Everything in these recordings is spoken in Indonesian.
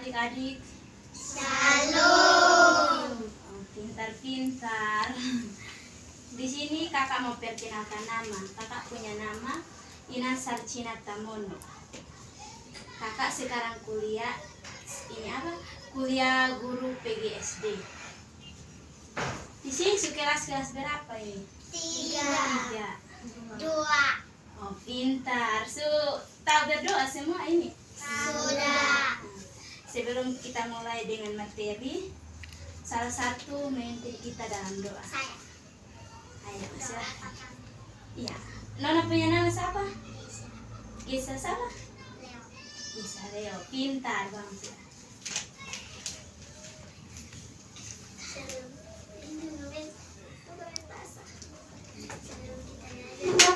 adik-adik. Shalom. Pintar-pintar. Di sini kakak mau perkenalkan nama. Kakak punya nama Ina Sarcina Tamono. Kakak sekarang kuliah kuliah guru PGSD. Di sini kelas berapa ini? 3, 2. Oh, pintar. Tahu berdoa semua ini? Sudah. Sebelum kita mulai dengan materi, salah satu memimpin kita dalam doa. Saya. Ayo, silahkan. Iya. Nona punya nama siapa? Gisa siapa? Leo. Gisa Leo. Pintar banget. Sebelum kita belajar,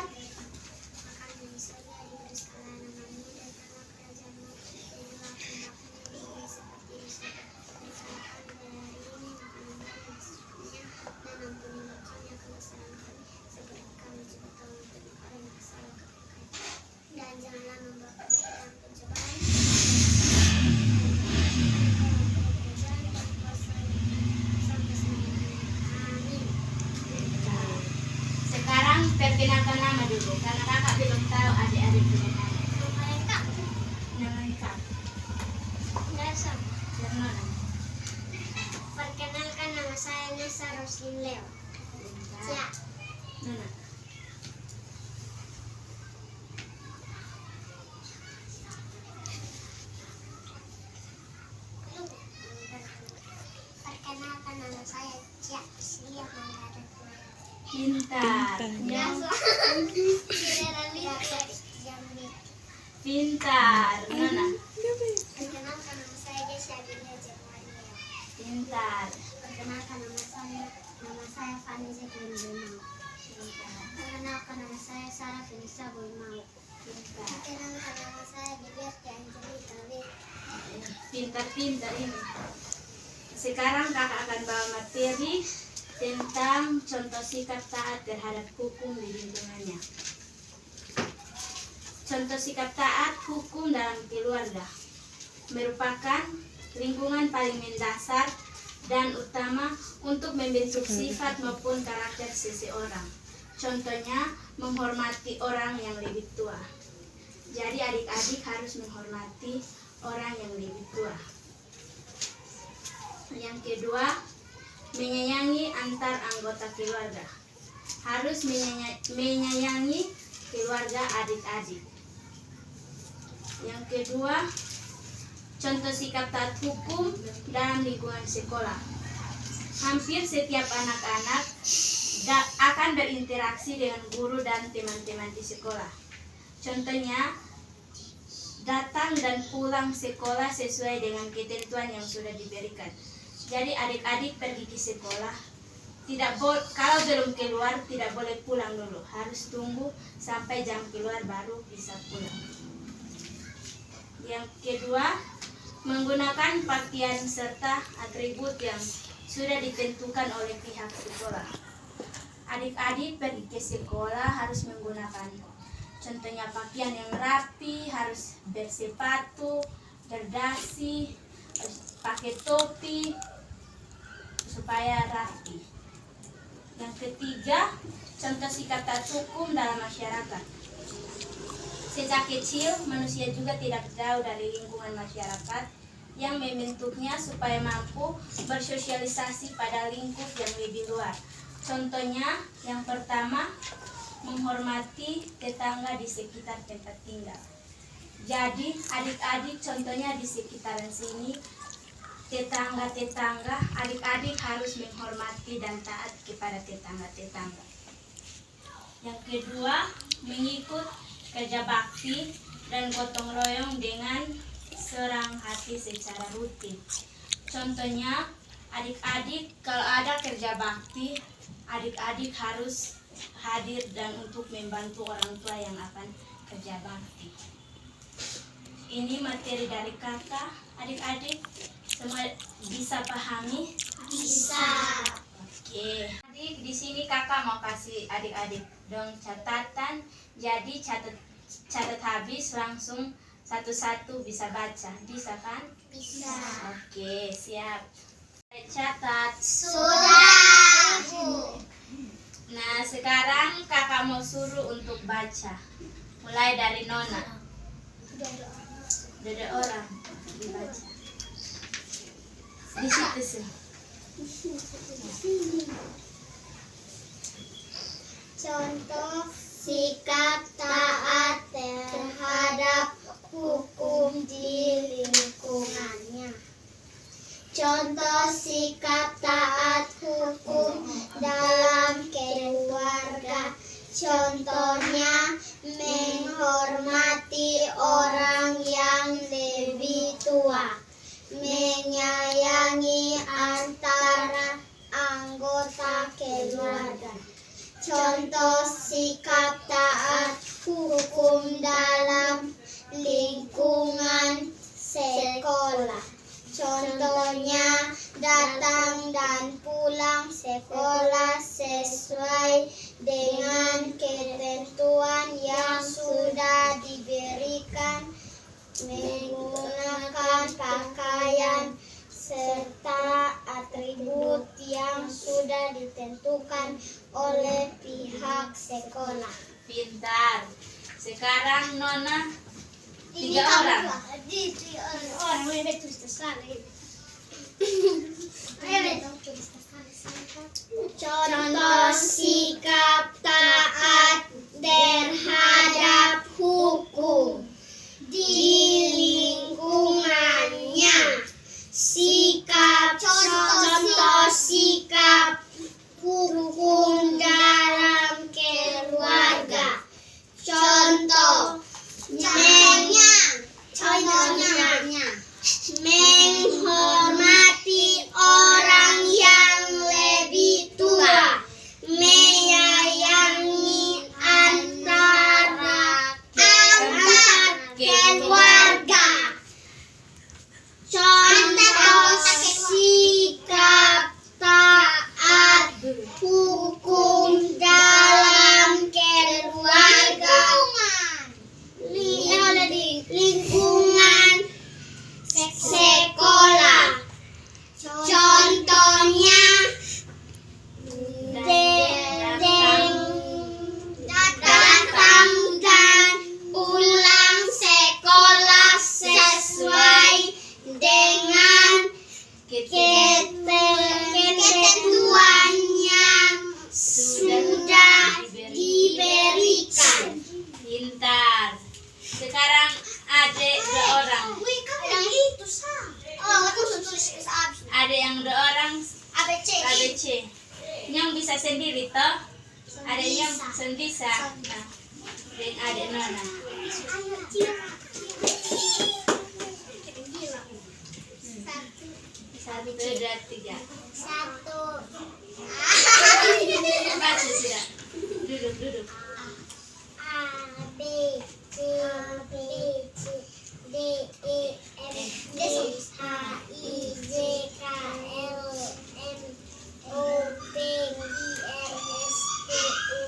makan yang surga diberi segala namamu, datanglah kerajaanmu, jadilah kehendakmu di bumi seperti di surga. Berikanlah kami pada hari ini makanan kami yang secukupnya, dan ampunilah kami akan kesalahan kami, seperti kami juga telah mengampuni orang yang bersalah kepada kami. Dan janganlah membawa kami ke dalam pencobaan, Sekarang perkenalkan nama dulu, karena kakak belum tahu adik-adik punya nama. Nama lengkap. Dan Nona. Perkenalkan, nama saya Nesa Roslin Leo. Ya. Nona. Perkenalkan, nama saya Cia Islia Manggaran. Pintar. Biasa. Jambi. Pintar. Nona. Perkenalkan, nama saya Desi Abinia Jawaria. Pintar. Perkenalkan, nama saya Fani Zeklin Boimau. Perkenalkan, nama saya Sarah Finisa Boimau. Pintar. Perkenalkan, nama saya Diberti Angelita Lee. Pintar-pintar ini. Sekarang kakak akan bawa materi tentang contoh sikap taat terhadap hukum di lingkungannya. Contoh sikap taat hukum dalam keluarga merupakan lingkungan paling mendasar dan utama untuk membentuk sifat maupun karakter seseorang. Contohnya, menghormati orang yang lebih tua. Jadi adik-adik harus menghormati orang yang lebih tua. Yang kedua, menyayangi antar anggota keluarga. Harus menyayangi keluarga adik-adik. Yang kedua, contoh sikap taat hukum dalam lingkungan sekolah. Hampir setiap anak-anak akan berinteraksi dengan guru dan teman-teman di sekolah. Contohnya, datang dan pulang sekolah sesuai dengan ketentuan yang sudah diberikan. Jadi adik-adik pergi ke sekolah, kalau belum keluar tidak boleh pulang dulu, harus tunggu sampai jam keluar baru bisa pulang. Yang kedua, menggunakan pakaian serta atribut yang sudah ditentukan oleh pihak sekolah. Adik-adik pergi ke sekolah harus menggunakan contohnya pakaian yang rapi, harus bersepatu, berdasi, pakai topi supaya rapi. Yang ketiga, contoh sikap taat hukum dalam masyarakat. Sejak kecil, manusia juga tidak jauh dari lingkungan masyarakat yang membentuknya supaya mampu bersosialisasi pada lingkup yang lebih luas. Contohnya, yang pertama, menghormati tetangga di sekitar tempat tinggal. Jadi, adik-adik contohnya di sekitaran sini, tetangga-tetangga, adik-adik harus menghormati dan taat kepada tetangga-tetangga. Yang kedua, mengikut kerja bakti dan gotong royong dengan serang hati secara rutin. Contohnya, adik-adik kalau ada kerja bakti, adik-adik harus hadir dan untuk membantu orang tua yang akan kerja bakti. Ini materi dari kakak, adik-adik semua bisa pahami? Bisa. Oke. Adik, di sini kakak mau kasih adik-adik dong catatan. Jadi catat habis langsung satu-satu bisa baca. Bisa kan? Bisa. Oke, siap. Catat. Sudah, Bu. Nah, sekarang kakak mau suruh untuk baca. Mulai dari Nona. Ada orang dibaca. Di situ sih. Contoh sikap taat terhadap hukum di lingkungannya. Contoh sikap taat hukum dalam keluarga. Contohnya menghormati orang yang lebih tua, menyayangi antara anggota keluarga. Contoh sikap taat hukum dalam lingkungan sekolah. Contohnya datang dan pulang sekolah sesuai dengan ketentuan yang sudah diberikan, menggunakan pakaian serta atribut yang sudah ditentukan oleh pihak sekolah. Pintar. Sekarang Nona 3 orang. Contoh sikap taat terhadap hukum di lingkungannya. Contoh sikap hukum dalam keluarga. Contohnya menghormati orang yang lebih tua, menyayangi antar keluarga. Contoh sikap taat hukum dalam keluarga. Lingkungan sekolah. Contohnya datang dan pulang sekolah sesuai dengan ketentuan yang sudah diberikan. Pintar. Sekarang adik 2 orang. Ada yang 2 orang ABC. Yang bisa sendiri toh? Ada yang bisa. Nah, dan adik Nona. 1, 2, 3. Baca sudah. Duduk. A B C D E F G H I J K L M O P Q R S T U V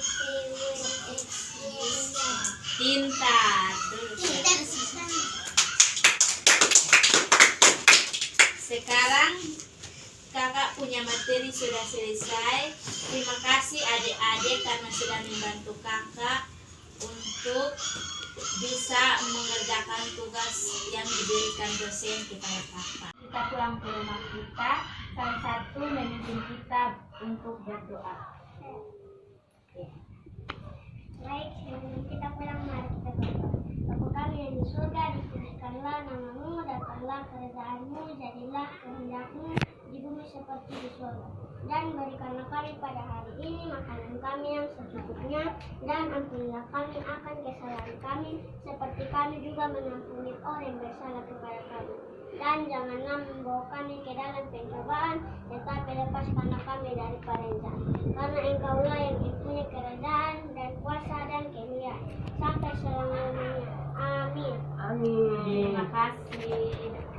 W X Y Z. Pintar. Duduk. Sekarang kakak punya materi sudah selesai. Terima kasih adik-adik karena sudah membantu kakak untuk bisa mengerjakan tugas yang diberikan dosen kepada kakak. Kita pulang ke rumah kita, salah satu memimpin kita untuk berdoa. Baik, sebelum kita pulang mari kita berdoa. Bapa kami yang di surga, dikuduskanlah namamu, datanglah kerajaanmu, jadilah kehendakmu di bumi seperti di surga. Dan berikanlah kami pada hari ini makanan kami yang secukupnya, dan ampunilah kami akan kesalahan kami, seperti kami juga mengampuni orang yang bersalah kepada kami. Dan janganlah membawa kami ke dalam pencobaan, tetapi lepaskanlah kami daripada yang jahat. Karena Engkaulah yang mempunyai kerajaan dan kuasa dan kemuliaan sampai selama-lamanya. Amin. Terima kasih.